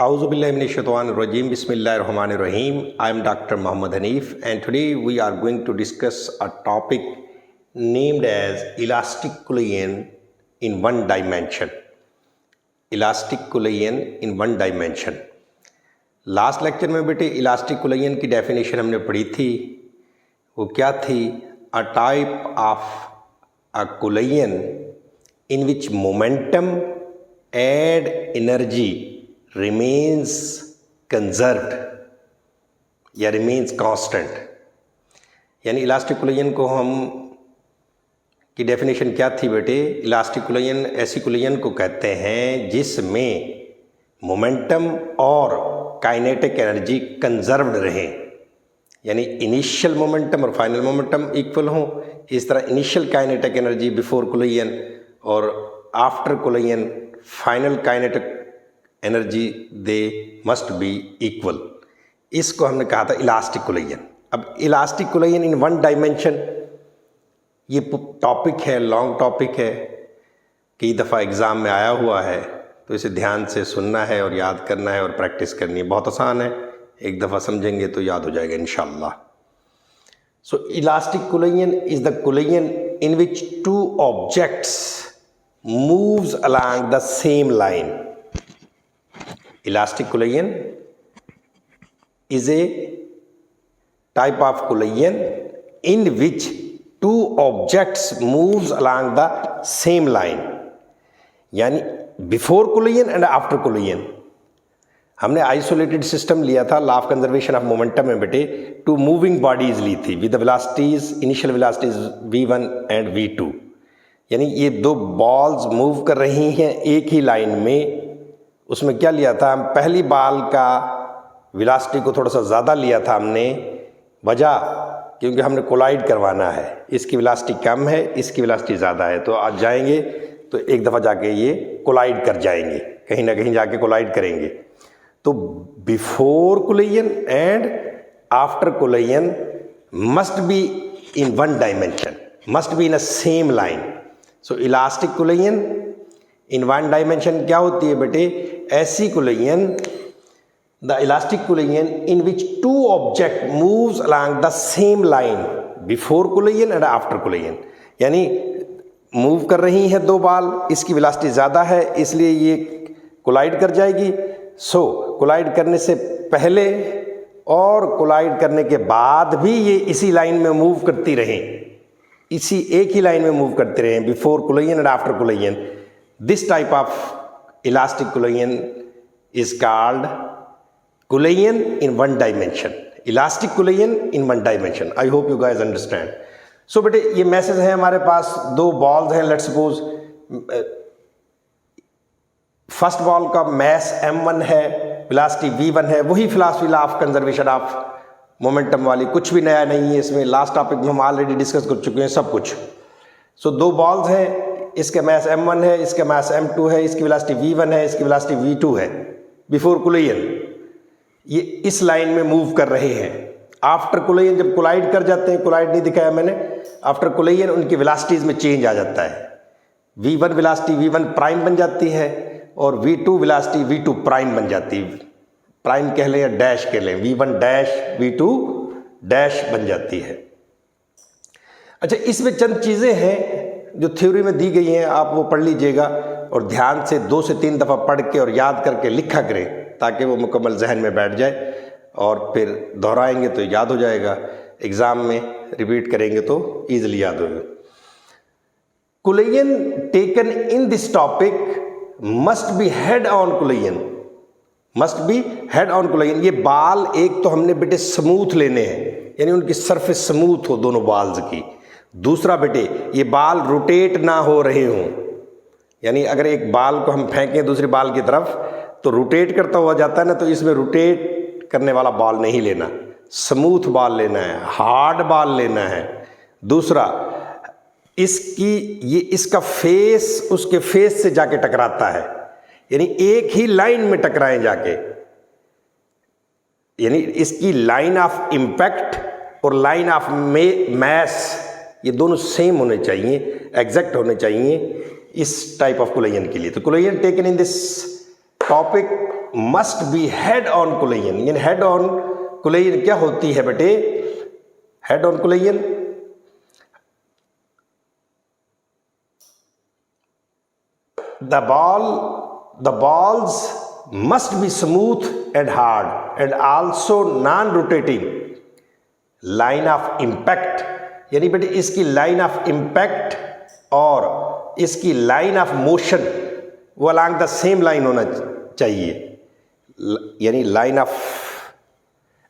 Auzubillahiminash-shaytanir-rajim. Bismillahir-rahmanir-rahim. I am Dr. Muhammad Hanif, and today we are going to discuss a topic named as elastic collision in one dimension. Elastic collision in one dimension. Last lecture में बेटे elastic collision की definition हमने पढ़ी थी. वो क्या थी? A type of a collision in which momentum and energy remains conserved या remains constant. यानी इलास्टिक कोलिजन को हम की डेफिनेशन क्या थी बेटे? इलास्टिक कोलिजन ऐसी कोलिजन को कहते हैं जिसमें मोमेंटम और काइनेटिक एनर्जी कंजर्व्ड रहें, यानी इनिशियल मोमेंटम और फाइनल मोमेंटम इक्वल हों. इस तरह initial kinetic energy before collision और after collision final kinetic energy they must be equal. इसको हमने कहा था इलास्टिक कोलिजन. अब elastic collision in one dimension ये टॉपिक है, लॉन्ग टॉपिक है, कई दफ़ा एग्ज़ाम में आया हुआ है, तो इसे ध्यान से सुनना है और याद करना है और प्रैक्टिस करनी है. बहुत आसान है, एक दफ़ा समझेंगे तो याद हो जाएगा इंशाअल्लाह. सो elastic collision is the collision in which two objects moves along the same line. Elastic collision is a type of collision in which two objects moves along the same line. यानी before collision and after collision. हमने isolated system लिया था, law of conservation of momentum में बेटे to moving bodies ली थी with velocities, initial velocities v1 and v2. यानी ये दो बॉल्स मूव कर रही हैं एक ही लाइन में. उसमें क्या लिया था? हम पहली बॉल का वेलोसिटी को थोड़ा सा ज़्यादा लिया था हमने, वजह क्योंकि हमने कोलाइड करवाना है. इसकी वेलोसिटी कम है, इसकी वेलोसिटी ज़्यादा है, तो आज जाएंगे तो एक दफ़ा जाके ये कोलाइड कर जाएंगे, कहीं ना कहीं जाके कोलाइड करेंगे. तो before collision and after collision must be in one dimension, must be in a same line. So elastic collision in one dimension क्या होती है बेटे? ऐसी collision, the elastic collision in which two object moves along the same line before collision and after collision. यानी move कर रही हैं दो बॉल, इसकी वेलोसिटी ज़्यादा है इसलिए ये कोलाइड कर जाएगी. सो कोलाइड करने से पहले और कोलाइड करने के बाद भी ये इसी लाइन में मूव करती रहें, इसी एक ही लाइन में मूव करते रहें before collision and after collision. This type of elastic collision is called collision in one dimension. Elastic collision in one dimension. I hope you guys understand. So बेटे ये मैसेज है हमारे पास, दो बॉल्स हैं. Let's suppose first ball का mess m1 है, velocity v1 है. वही philosophy law of conservation of momentum वाली, कुछ भी नया नहीं है इसमें. लास्ट टॉपिक में हम ऑलरेडी डिस्कस कर चुके हैं सब कुछ. सो दो बॉल्स हैं, इसका मास m1 है, इसका मास m2 है, इसकी वेलोसिटी v1 है, इसकी वेलोसिटी v2 है. बिफोर कोलिजन ये इस लाइन में मूव कर रहे हैं. आफ्टर कोलिजन जब कोलाइड कर जाते हैं, कोलाइड नहीं दिखाया मैंने, आफ्टर कोलिजन उनकी वेलोसिटीज में चेंज आ जाता है. v1 वेलोसिटी v1 प्राइम बन जाती है और v2 वेलोसिटी v2 प्राइम बन जाती है. प्राइम कह लें या डैश कह लें, v1 डैश v2 डैश बन जाती है. अच्छा, इसमें चंद चीज़ें हैं जो थ्योरी में दी गई हैं, आप वो पढ़ लीजिएगा और ध्यान से 2 से 3 दफ़ा पढ़ के और याद करके लिखा करें ताकि वो मुकम्मल जहन में बैठ जाए और फिर दोहराएंगे तो याद हो जाएगा. एग्ज़ाम में रिपीट करेंगे तो ईजिली याद होगा. Collision taken in this topic must be head on collision, must be head on collision. ये बाल एक तो हमने बेटे स्मूथ लेने हैं, यानी उनकी सरफेस स्मूथ हो दोनों बाल्स की. दूसरा बेटे ये बाल रोटेट ना हो रहे हों, यानी अगर एक बाल को हम फेंकें दूसरी बाल की तरफ तो रोटेट करता हुआ जाता है ना, तो इसमें रोटेट करने वाला बाल नहीं लेना, स्मूथ बाल लेना है, हार्ड बाल लेना है. दूसरा इसका फेस उसके फेस से जाके टकराता है, यानी एक ही लाइन में टकराएं जाके, यानी इसकी लाइन ऑफ इम्पैक्ट और लाइन ऑफ मैस ये दोनों सेम होने चाहिए, एग्जैक्ट होने चाहिए इस टाइप ऑफ कोलिजन के लिए. तो collision taken in this topic must be head on collision, यानी हेड ऑन कोलिजन क्या होती है बेटे? Head on collision the balls must be smooth and hard and also non-rotating line of impact, यानी बेटे इसकी लाइन ऑफ इम्पैक्ट और इसकी लाइन ऑफ मोशन वो अलॉन्ग द सेम लाइन होना चाहिए, यानी line of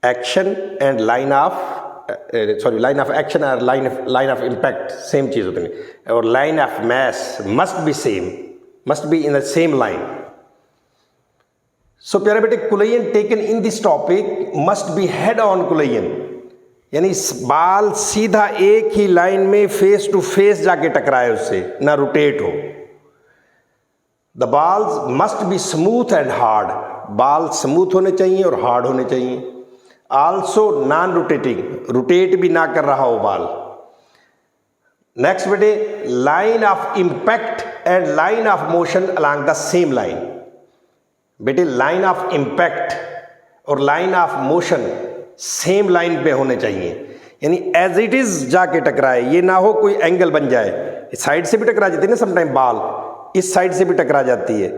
action and line of action और लाइन ऑफ इम्पैक्ट सेम चीज होती है, और line of mass must be same, must be in the same line. So प्यारे बेटे, collision taken in this topic must be head on collision, यानी बाल सीधा एक ही लाइन में फेस टू फेस जाके टकराए, उससे ना रोटेट हो. The balls must be smooth and hard, बाल स्मूथ होने चाहिए और हार्ड होने चाहिए. Also non rotating, रोटेट भी ना कर रहा हो बाल. नेक्स्ट बेटे, line of impact and line of motion along the same line. बेटे लाइन ऑफ इम्पैक्ट और line of motion same line पे होने चाहिए, यानी एज इट इज जाके टकराए, ये ना हो कोई एंगल बन जाए. साइड से भी टकरा जाती है ना समटाइम, बाल इस साइड से भी टकरा जाती है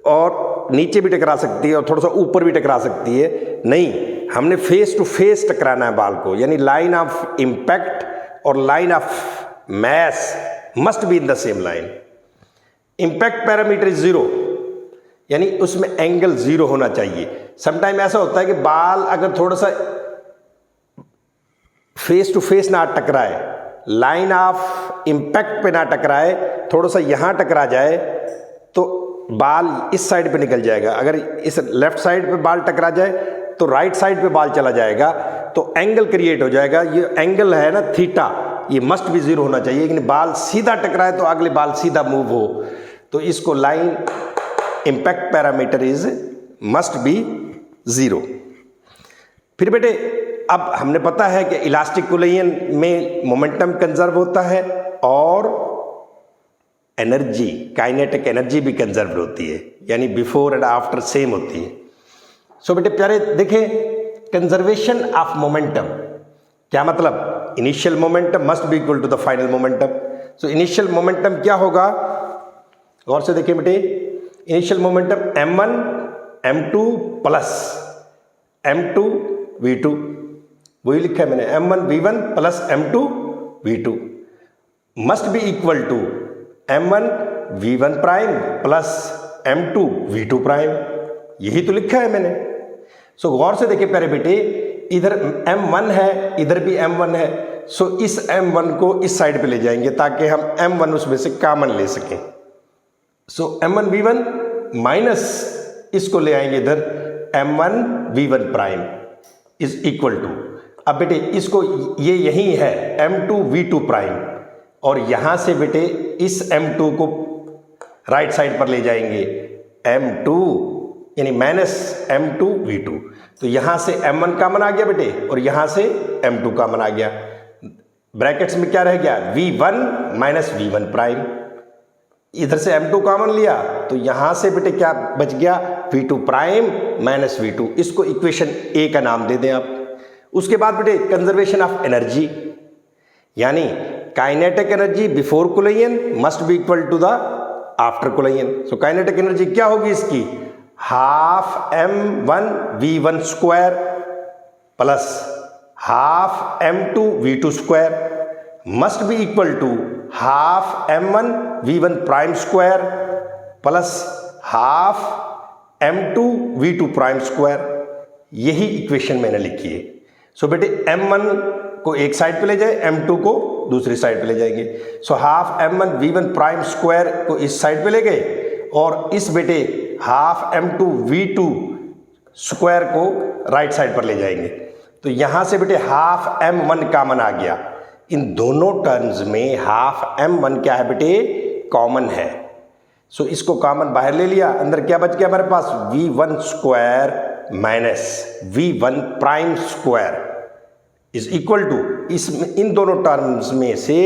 और नीचे भी टकरा सकती है और थोड़ा सा ऊपर भी टकरा सकती है. नहीं, हमने फेस टू फेस टकराना है बाल को, यानी लाइन ऑफ इम्पैक्ट और line of mass must be in the same line. Impact parameter is 0, यानी उसमें एंगल 0 होना चाहिए. समटाइम ऐसा होता है कि बाल अगर थोड़ा सा फेस टू फेस ना टकराए, लाइन ऑफ इंपैक्ट पे ना टकराए, थोड़ा सा यहां टकरा जाए तो बाल इस साइड पे निकल जाएगा. अगर इस लेफ्ट साइड पे बाल टकरा जाए तो राइट साइड पे बाल चला जाएगा, तो एंगल क्रिएट हो जाएगा. ये एंगल है ना थीटा, ये मस्ट भी 0 होना चाहिए, लेकिन बाल सीधा टकराए तो अगले बाल सीधा मूव हो, तो इसको line impact parameter is must be 0. फिर बेटे, अब हमने पता है कि इलास्टिक कोलिजन में मोमेंटम कंजर्व होता है और एनर्जी, काइनेटिक एनर्जी भी कंजर्व होती है, यानी बिफोर एंड आफ्टर सेम होती है. सो बेटे प्यारे देखें, कंजर्वेशन ऑफ मोमेंटम क्या मतलब? Initial momentum must be equal to the final momentum. So initial momentum क्या होगा? गौर से देखिए बेटे, initial momentum m1 m2 plus m2 v2, वही लिखा है मैंने, m1 v1 plus m2 v2 must be equal to m1 v1 prime plus m2 v2 prime, यही तो लिखा है मैंने. सो गौर से देखिए प्यारे बेटे, इधर m1 है, इधर भी m1 है. सो इस m1 को इस साइड पे ले जाएंगे ताकि हम m1 उसमें से कॉमन ले सकें. सो m1 v1 माइनस इसको ले आएंगे इधर m1 v1 prime is equal to, अब बेटे इसको ये यही है m2 v2 प्राइम, और यहां से बेटे इस m2 को राइट साइड पर ले जाएंगे m2 यानी माइनस m2 v2, तो यहां से m1 कॉमन आ गया बेटे और यहां से m2 कॉमन आ गया. ब्रैकेट्स में क्या रह गया? v1 minus v1 prime. इधर से m2 कॉमन लिया तो यहां से बेटे क्या बच गया? v2 prime minus v2. इसको इक्वेशन ए का नाम दे दें आप. उसके बाद बेटे कंजर्वेशन ऑफ एनर्जी, यानी kinetic energy before collision must be equal to the after collision. So kinetic energy क्या होगी इसकी? Half m1 v1 square plus half m2 v2 square must be equal to half m1 v1 prime square plus half m2 v2 prime square. यही equation मैंने लिखी है. सो बेटे m1 को एक साइड पे ले जाए, m2 को दूसरी साइड पे ले जाएंगे. So half m1 v1 prime square को इस साइड पे ले गए और इस बेटे हाफ m2 v2 स्क्वायर को राइट साइड पर ले जाएंगे. तो यहां से बेटे हाफ m1 कॉमन आ गया. इन दोनों टर्म्स में हाफ m1 क्या है बेटे? कॉमन है. सो इसको कॉमन बाहर ले लिया, अंदर क्या बच गया हमारे पास? v1 square minus v1 prime square is equal to, इसमें इन दोनों टर्म्स में से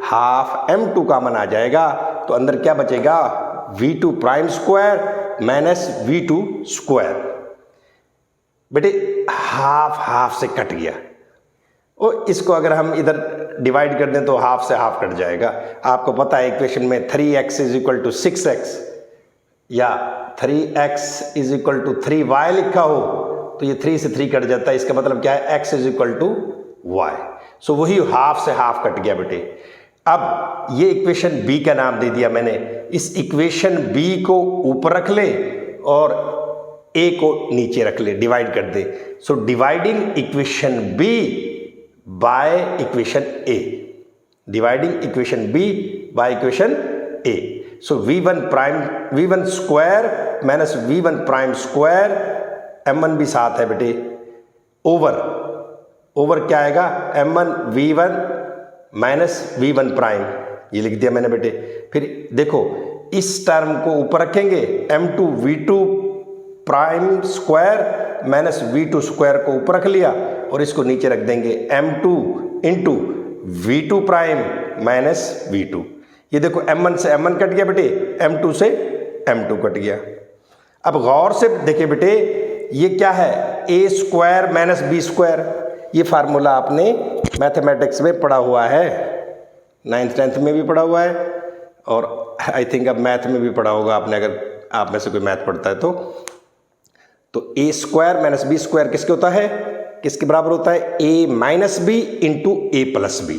हाफ m2 कॉमन आ जाएगा तो अंदर क्या बचेगा? v2 prime square minus v2 square. बेटे हाफ हाफ से कट गया, और इसको अगर हम इधर डिवाइड कर दें तो हाफ से हाफ कट जाएगा। आपको पता है इक्वेशन में 3x is equal to 6x या 3x is equal to 3y लिखा हो तो ये 3 से 3 कट जाता है। इसका मतलब क्या है, x is equal to y। So वही हाफ से हाफ कट गया बेटे। अब ये इक्वेशन b का नाम दे दिया मैंने। इस इक्वेशन b को ऊपर रख ले और a को नीचे रख ले, डिवाइड कर दे। So dividing equation b by equation a, dividing equation b by equation a। So v1 prime v1 square minus v1 prime square, m1 भी साथ है बेटे, ओवर क्या आएगा, m1 v1 minus v1 prime, ये लिख दिया मैंने बेटे। फिर देखो इस टर्म को ऊपर रखेंगे, m2 v2 prime square minus v2 square को ऊपर रख लिया और इसको नीचे रख देंगे, m2 into v2 prime minus v2। ये देखो m1 से m1 कट गया बेटे, m2 से m2 कट गया। अब गौर से देखिए बेटे, ये क्या है, a square minus b square. ये फार्मूला आपने मैथमेटिक्स में पढ़ा हुआ है, 9th 10th में भी पढ़ा हुआ है और आई थिंक अब मैथ में भी पढ़ा होगा आपने, अगर आप में से कोई मैथ पढ़ता है तो a square minus b square किसके होता है, किसके बराबर होता है, a minus b into a plus b।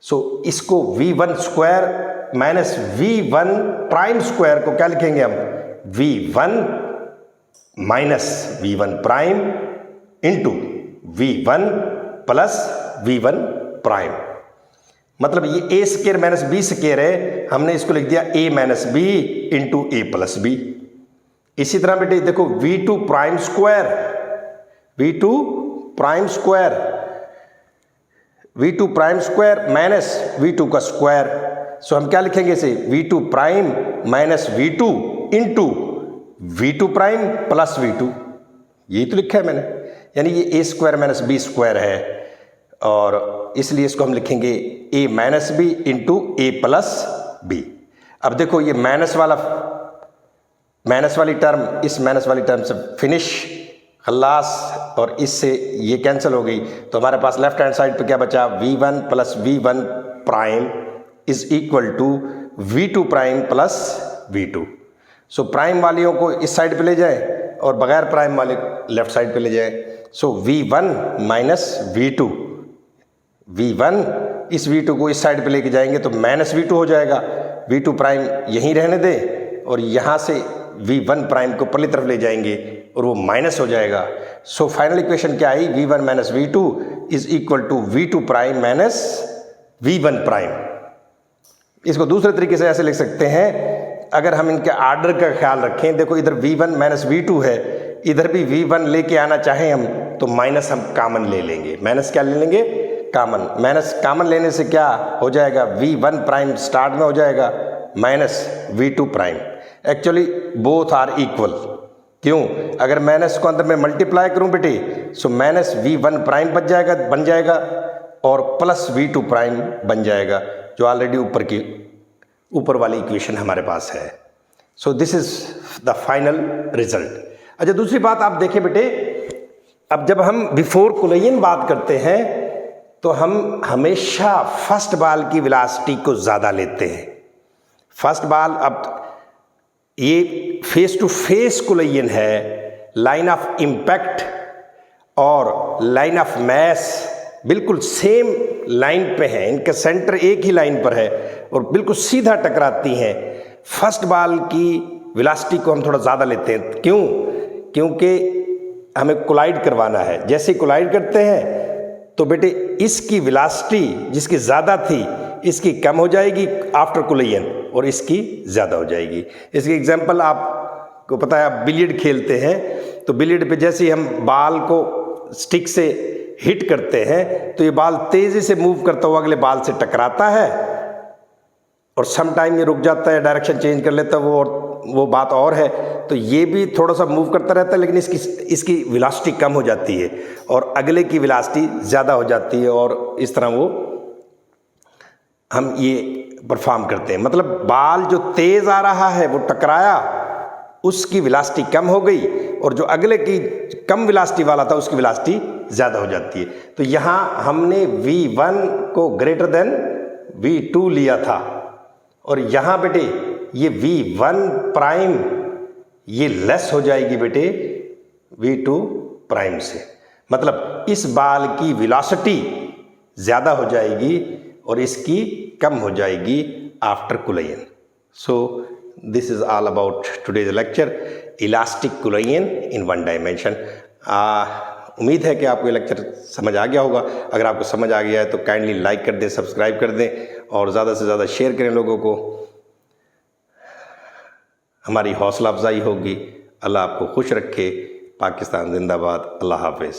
सो इसको v1 square minus v1 prime square को क्या लिखेंगे हम, v1 minus v1 prime into v1 plus v1 prime. मतलब ये a square minus b square है, हमने इसको लिख दिया a minus b into a plus b। इसी तरह बेटे देखो v2 prime square, v2 prime square, v2 prime square minus v2 का स्क्वायर। सो हम क्या लिखेंगे इसे, v2 prime minus v2 into v2 prime plus v2, यही तो लिखा है मैंने। यानी ये a square minus b square है और इसलिए इसको हम लिखेंगे a minus b into a plus b। अब देखो ये माइनस वाली टर्म इस माइनस वाली टर्म से फिनिश, खल्लास, और इससे ये कैंसिल हो गई तो हमारे पास लेफ्ट हैंड साइड पे क्या बचा, v1 plus v1 prime is equal to v2 prime plus v2। So prime वालियों को इस साइड पे ले जाए और बगैर प्राइम वाले लेफ्ट साइड पे ले जाए। सो v1 माइनस v2, v1 इस v2 को इस साइड पे लेके जाएंगे तो माइनस v2 हो जाएगा, v2 प्राइम यहीं रहने दे और यहाँ से v1 प्राइम को पहली तरफ ले जाएंगे और वो माइनस हो जाएगा। सो फाइनल इक्वेशन क्या आई, v1 minus v2 is equal to v2 prime minus v1 prime. इसको दूसरे तरीके से ऐसे लिख सकते हैं, अगर हम इनके आर्डर का ख्याल रखें, देखो इधर v1 माइनस v2 है, इधर भी v1 लेके आना चाहें हम तो माइनस हम कामन ले लेंगे। माइनस क्या ले लेंगे, कामन। माइनस कामन लेने से क्या हो जाएगा, v1 प्राइम स्टार्ट में हो जाएगा minus v2 prime. Actually both are equal, क्यों, अगर माइनस को अंदर में मल्टीप्लाई करूं बेटे सो माइनस v1 प्राइम बन जाएगा और प्लस v2 प्राइम बन जाएगा, जो ऑलरेडी ऊपर वाली इक्वेशन हमारे पास है। So this is the final result. अच्छा दूसरी बात आप देखें बेटे, अब जब हम बिफोर कुलयन बात करते हैं तो हम हमेशा फर्स्ट बॉल की वेलोसिटी को ज़्यादा लेते हैं। फर्स्ट बॉल, अब ये फेस टू फेस कुलयन है, लाइन ऑफ इम्पैक्ट और लाइन ऑफ मैस बिल्कुल सेम लाइन पे है, इनका सेंटर एक ही लाइन पर है और बिल्कुल सीधा टकराती हैं। फर्स्ट बॉल की वेलोसिटी को हम थोड़ा ज़्यादा लेते हैं, क्यों, क्योंकि हमें कोलाइड करवाना है। जैसे ही कोलाइड करते हैं तो बेटे इसकी वेलोसिटी जिसकी ज़्यादा थी इसकी कम हो जाएगी आफ्टर कुलयन और इसकी ज़्यादा हो जाएगी। इसकी एग्जांपल आपको पता है, आप बिलियर्ड खेलते हैं तो बिलियर्ड पे जैसे ही हम बॉल को स्टिक से हिट करते हैं तो ये बॉल तेज़ी से मूव करता हुआ अगले बॉल से टकराता है और सम टाइम ये रुक जाता है, डायरेक्शन चेंज कर लेता है, वो बात और है। तो ये भी थोड़ा सा मूव करता रहता है लेकिन इसकी वेलोसिटी कम हो जाती है और अगले की वेलोसिटी ज़्यादा हो जाती है और इस तरह वो हम ये परफॉर्म करते हैं। मतलब बॉल जो तेज़ आ रहा है वो टकराया उसकी वेलोसिटी कम हो गई और जो अगले की कम वेलोसिटी वाला था उसकी वेलोसिटी ज़्यादा हो जाती है। तो यहाँ हमने v1 को ग्रेटर देन v2 लिया था और यहाँ बेटे ये v1 प्राइम ये लेस हो जाएगी बेटे v2 प्राइम से, मतलब इस बाल की वेलोसिटी ज़्यादा हो जाएगी और इसकी कम हो जाएगी after collision. So this is all about today's lecture, elastic collision in one dimension. उम्मीद है कि आपको ये लेक्चर समझ आ गया होगा। अगर आपको समझ आ गया है तो काइंडली लाइक कर दें, सब्सक्राइब कर दें और ज़्यादा से ज़्यादा शेयर करें लोगों को, हमारी हौसला अफजाई होगी। अल्लाह आपको खुश रखे। पाकिस्तान जिंदाबाद। अल्लाह हाफिज़।